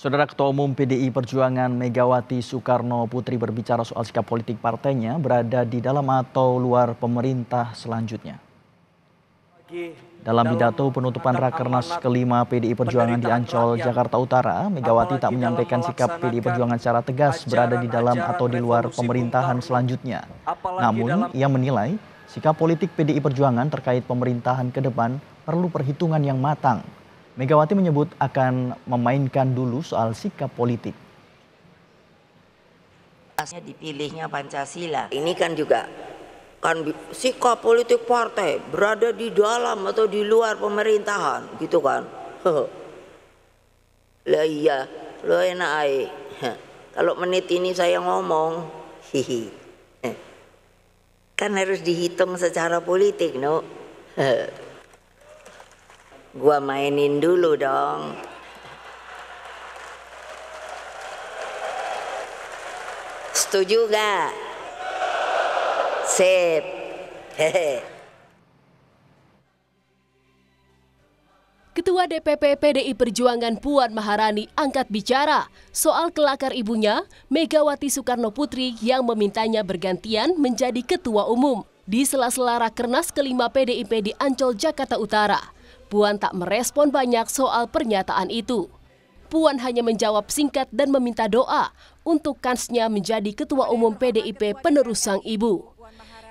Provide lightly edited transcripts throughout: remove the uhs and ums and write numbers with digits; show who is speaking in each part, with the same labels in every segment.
Speaker 1: Saudara Ketua Umum PDI Perjuangan Megawati Soekarno Putri berbicara soal sikap politik partainya berada di dalam atau luar pemerintah selanjutnya. Dalam pidato penutupan Rakernas kelima PDI Perjuangan di Ancol, Jakarta Utara, Megawati tak menyampaikan sikap PDI Perjuangan secara tegas berada di dalam atau di luar pemerintahan selanjutnya. Namun, ia menilai sikap politik PDI Perjuangan terkait pemerintahan ke depan perlu perhitungan yang matang. Megawati menyebut akan memainkan dulu soal sikap politik.
Speaker 2: Dipilihnya Pancasila. Ini kan juga kan sikap politik partai berada di dalam atau di luar pemerintahan, gitu kan? Lah iya, lo enak aja. Kalau menit ini saya ngomong, hihi, kan harus dihitung secara politik, no? Gua mainin dulu dong. Setuju gak? Sip.
Speaker 3: Ketua DPP PDI Perjuangan Puan Maharani angkat bicara soal kelakar ibunya Megawati Soekarno Putri yang memintanya bergantian menjadi ketua umum. Di sela-sela Rakernas kelima PDIP di Ancol, Jakarta Utara, Puan tak merespon banyak soal pernyataan itu. Puan hanya menjawab singkat dan meminta doa untuk kansnya menjadi ketua umum PDIP penerus sang ibu.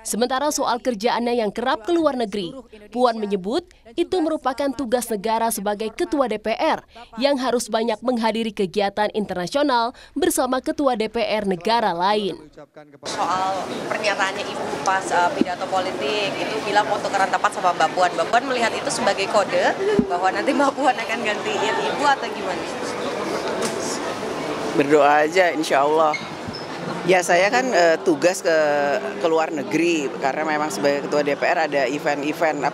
Speaker 3: Sementara soal kerjaannya yang kerap ke luar negeri, Puan menyebut itu merupakan tugas negara sebagai ketua DPR yang harus banyak menghadiri kegiatan internasional bersama ketua DPR negara lain.
Speaker 4: Soal pernyataannya ibu pas pidato politik itu bilang mau tukeran tempat sama Mbak Puan. Mbak Puan melihat itu sebagai kode bahwa nanti Mbak Puan akan gantiin ibu atau gimana?
Speaker 5: Berdoa aja, insya Allah. Ya saya kan tugas ke luar negeri karena memang sebagai ketua DPR ada event-event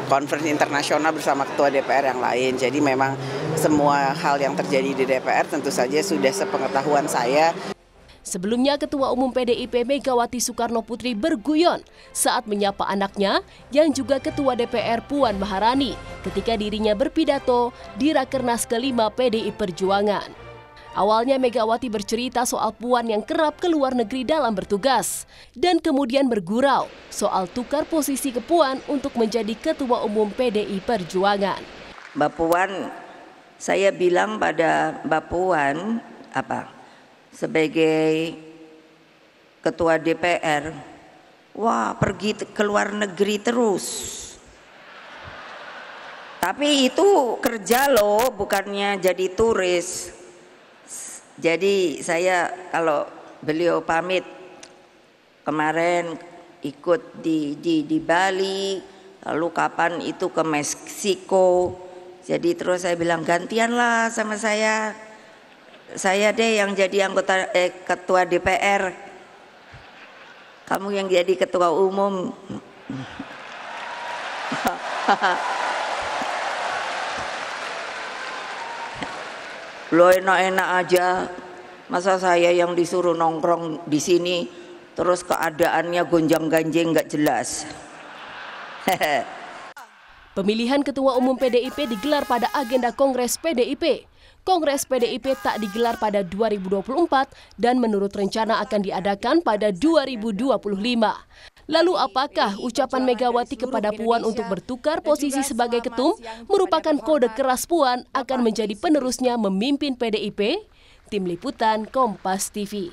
Speaker 5: conference internasional bersama ketua DPR yang lain. Jadi memang semua hal yang terjadi di DPR tentu saja sudah sepengetahuan saya.
Speaker 3: Sebelumnya Ketua Umum PDIP Megawati Soekarno Putri berguyon saat menyapa anaknya yang juga Ketua DPR Puan Maharani ketika dirinya berpidato di Rakernas kelima PDI Perjuangan. Awalnya Megawati bercerita soal Puan yang kerap ke luar negeri dalam bertugas dan kemudian bergurau soal tukar posisi ke Puan untuk menjadi Ketua Umum PDI Perjuangan.
Speaker 2: Mbak Puan, saya bilang pada Mbak Puan sebagai Ketua DPR, wah pergi ke luar negeri terus. Tapi itu kerja loh, bukannya jadi turis. Jadi saya kalau beliau pamit kemarin ikut di Bali, lalu kapan itu ke Meksiko. Jadi terus saya bilang gantianlah sama saya deh yang jadi anggota ketua DPR. Kamu yang jadi ketua umum. Lo enak-enak aja, masa saya yang disuruh nongkrong di sini terus keadaannya gonjang-ganjing nggak jelas.
Speaker 3: Pemilihan Ketua Umum PDIP digelar pada agenda Kongres PDIP. Kongres PDIP tak digelar pada 2024 dan menurut rencana akan diadakan pada 2025. Lalu apakah ucapan Megawati kepada Puan untuk bertukar posisi sebagai ketum merupakan kode keras Puan akan menjadi penerusnya memimpin PDIP? Tim Liputan Kompas TV.